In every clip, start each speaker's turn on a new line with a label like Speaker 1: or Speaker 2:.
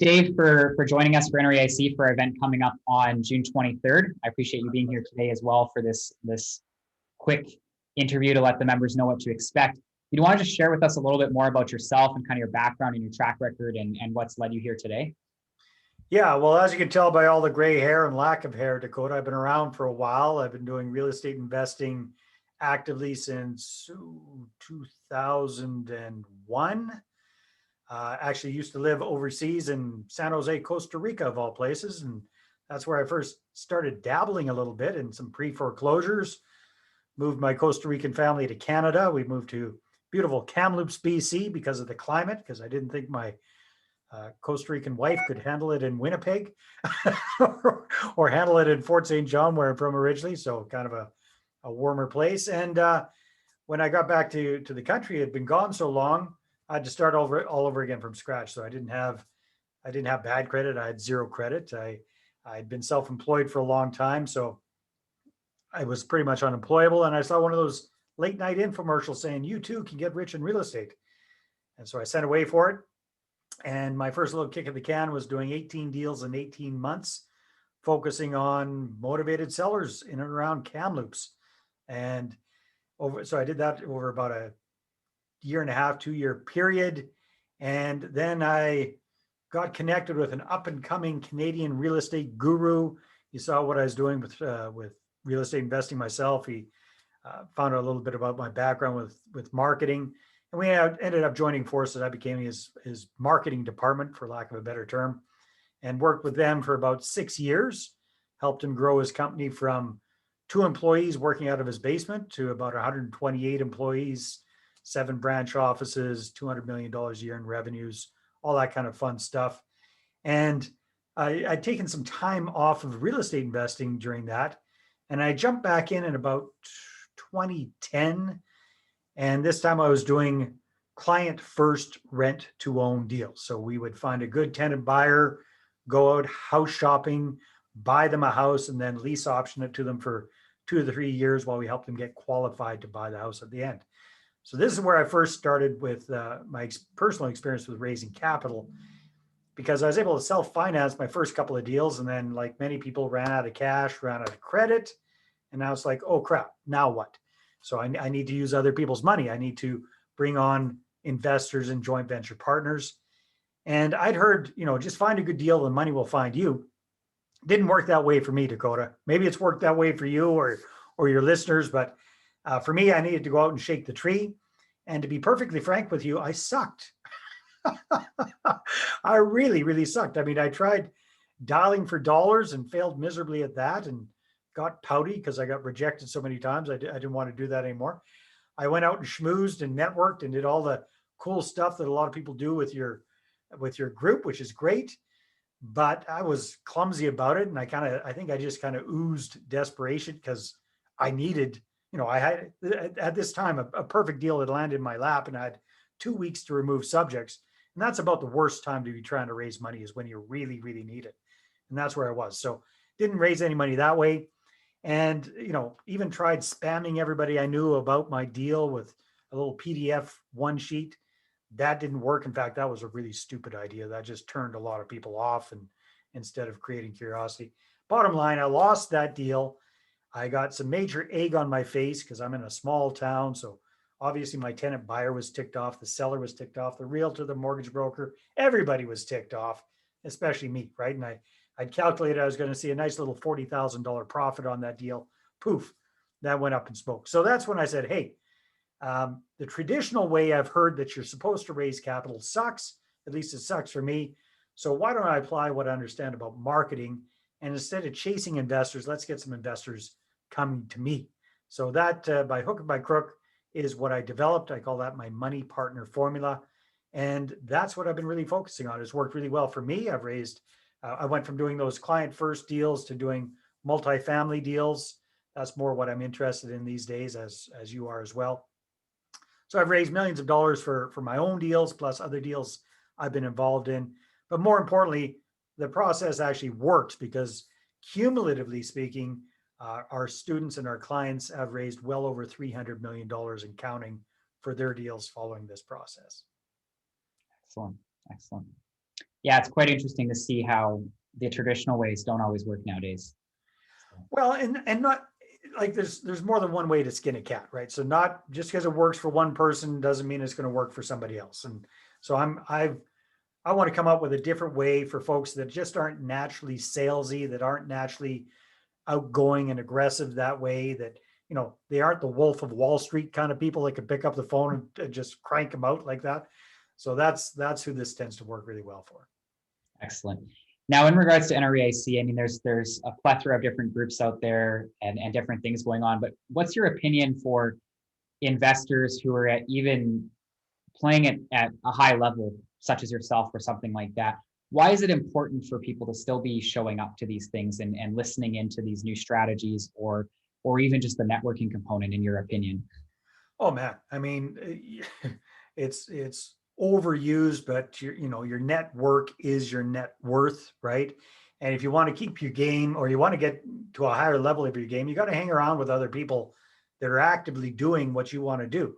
Speaker 1: Dave, for joining us for NREIC for our event coming up on June 23rd. I appreciate you being here today as well for this quick interview to let the members know what to expect. You want to just share with us a little bit more about yourself and kind of your background and your track record and what's led you here today?
Speaker 2: Yeah, well, as you can tell by all the gray hair and lack of hair, Dakota, I've been around for a while. I've been doing real estate investing actively since 2001. Actually used to live overseas in San Jose, Costa Rica, of all places. And that's where I first started dabbling a little bit in some pre-foreclosures. Moved my Costa Rican family to Canada. We moved to beautiful Kamloops, BC because of the climate, because I didn't think my Costa Rican wife could handle it in Winnipeg or handle it in Fort St. John, where I'm from originally. So kind of a warmer place. And when I got back to the country, it had been gone so long, I had to start all over again from scratch. So I didn't have bad credit. I had zero credit. I'd been self-employed for a long time. So I was pretty much unemployable. And I saw one of those late night infomercials saying, you too can get rich in real estate. And so I sent away for it. And my first little kick of the can was doing 18 deals in 18 months, focusing on motivated sellers in and around Kamloops. And so I did that over about a year and a half, 2-year period. And then I got connected with an up and coming Canadian real estate guru. You saw what I was doing with real estate investing myself. He found out a little bit about my background with marketing. And we ended up joining forces. I became his marketing department, for lack of a better term, and worked with them for about 6 years, helped him grow his company from 2 employees working out of his basement to about 128 employees, 7 branch offices, $200 million a year in revenues, all that kind of fun stuff. And I'd taken some time off of real estate investing during that. And I jumped back in about 2010. And this time I was doing client first rent to own deals. So we would find a good tenant buyer, go out house shopping, buy them a house, and then lease option it to them for 2 to 3 years while we help them get qualified to buy the house at the end. So this is where I first started with my personal experience with raising capital, because I was able to self-finance my first couple of deals. And then, like many people, ran out of cash, ran out of credit. And now it's like, oh crap, now what? So I need to use other people's money. I need to bring on investors and joint venture partners. And I'd heard, just find a good deal and money will find you. Didn't work that way for me, Dakota. Maybe it's worked that way for you or your listeners, but for me, I needed to go out and shake the tree. And to be perfectly frank with you, I sucked. I really, really sucked. I mean, I tried dialing for dollars and failed miserably at that, and got pouty because I got rejected so many times. I didn't want to do that anymore. I went out and schmoozed and networked and did all the cool stuff that a lot of people do with your group, which is great. But I was clumsy about it. And I think I just kind of oozed desperation because I needed, I had at this time a perfect deal had landed in my lap, and I had 2 weeks to remove subjects. And that's about the worst time to be trying to raise money, is when you really, really need it. And that's where I was. So didn't raise any money that way. And, even tried spamming everybody I knew about my deal with a little PDF one sheet. That didn't work. In fact, that was a really stupid idea. That just turned a lot of people off, and instead of creating curiosity. Bottom line, I lost that deal. I got some major egg on my face because I'm in a small town. So obviously my tenant buyer was ticked off. The seller was ticked off. The realtor, the mortgage broker, everybody was ticked off, especially me, right? And I'd calculated I was going to see a nice little $40,000 profit on that deal. Poof, that went up in smoke. So that's when I said, hey, the traditional way I've heard that you're supposed to raise capital sucks. At least it sucks for me. So why don't I apply what I understand about marketing? And instead of chasing investors, let's get some investors coming to me. So that by hook or by crook is what I developed. I call that my money partner formula. And that's what I've been really focusing on. It's worked really well for me. I went from doing those client first deals to doing multifamily deals. That's more what I'm interested in these days, as you are as well. So I've raised millions of dollars for my own deals, plus other deals I've been involved in. But more importantly, the process actually works, because cumulatively speaking, our students and our clients have raised well over $300 million and counting for their deals following this process.
Speaker 1: Excellent. Excellent. Yeah, it's quite interesting to see how the traditional ways don't always work nowadays. So,
Speaker 2: Well, and not like there's more than one way to skin a cat, right? So not just because it works for one person doesn't mean it's going to work for somebody else. And so I want to come up with a different way for folks that just aren't naturally salesy, that aren't naturally outgoing and aggressive that way, that they aren't the Wolf of Wall Street kind of people that can pick up the phone and just crank them out like that. So that's who this tends to work really well for.
Speaker 1: excellent. Now, in regards to NREIC, I mean, there's a plethora of different groups out there and different things going on. But what's your opinion for investors who are at even playing it at a high level, such as yourself or something like that? Why is it important for people to still be showing up to these things and listening into these new strategies, or even just the networking component, in your opinion?
Speaker 2: Oh man, I mean, it's overused, but your network is your net worth, right? And if you want to keep your game, or you want to get to a higher level of your game, you got to hang around with other people that are actively doing what you want to do.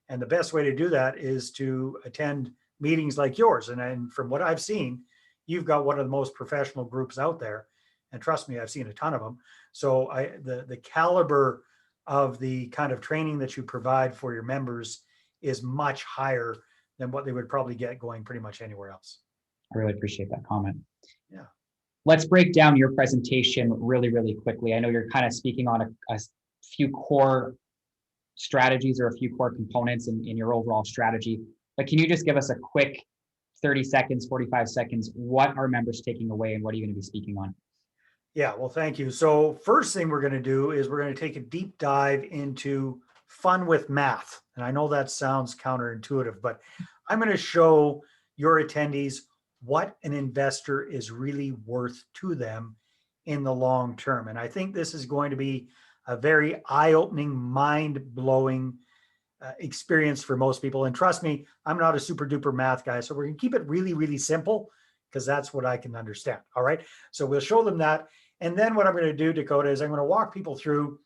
Speaker 2: And the best way to do that is to attend meetings like yours. And from what I've seen, you've got one of the most professional groups out there. And trust me, I've seen a ton of them. So the caliber of the kind of training that you provide for your members is much higher than what they would probably get going pretty much anywhere else.
Speaker 1: I really appreciate that comment.
Speaker 2: Yeah.
Speaker 1: Let's break down your presentation really, really quickly. I know you're kind of speaking on a few core strategies or a few core components in your overall strategy, but can you just give us a quick 30 seconds, 45 seconds, what are members taking away and what are you going to be speaking on?
Speaker 2: Yeah, well, thank you. So first thing we're going to do is we're going to take a deep dive into fun with math. And I know that sounds counterintuitive, but I'm going to show your attendees what an investor is really worth to them in the long term. And I think this is going to be a very eye-opening, mind-blowing experience for most people. And trust me, I'm not a super duper math guy. So we're going to keep it really, really simple because that's what I can understand. All right. So we'll show them that. And then what I'm going to do, Dakota, is I'm going to walk people through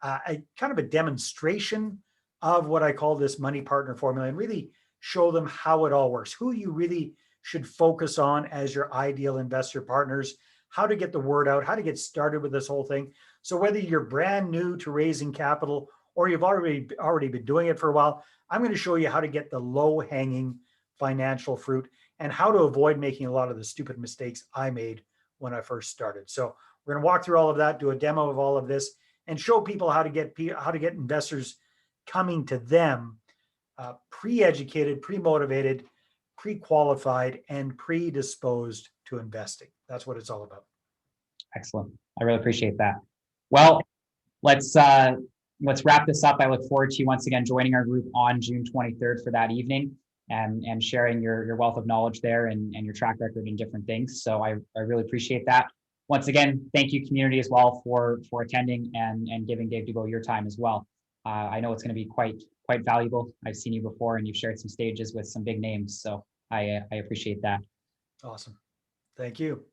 Speaker 2: a kind of a demonstration of what I call this money partner formula, and really show them how it all works, who you really should focus on as your ideal investor partners, how to get the word out, how to get started with this whole thing. So whether you're brand new to raising capital or you've already been doing it for a while, I'm going to show you how to get the low-hanging financial fruit and how to avoid making a lot of the stupid mistakes I made when I first started. So we're going to walk through all of that, do a demo of all of this, and show people how to get investors coming to them pre-educated, pre-motivated, pre-qualified, and predisposed to investing. That's what it's all about.
Speaker 1: Excellent. I really appreciate that. Well, let's wrap this up. I look forward to you once again joining our group on June 23rd for that evening and sharing your wealth of knowledge there and your track record in different things. So I really appreciate that. Once again, thank you, community, as well, for attending and giving Dave Dubeau your time as well. I know it's going to be quite valuable. I've seen you before, and you've shared some stages with some big names, so I appreciate that.
Speaker 2: Awesome. Thank you.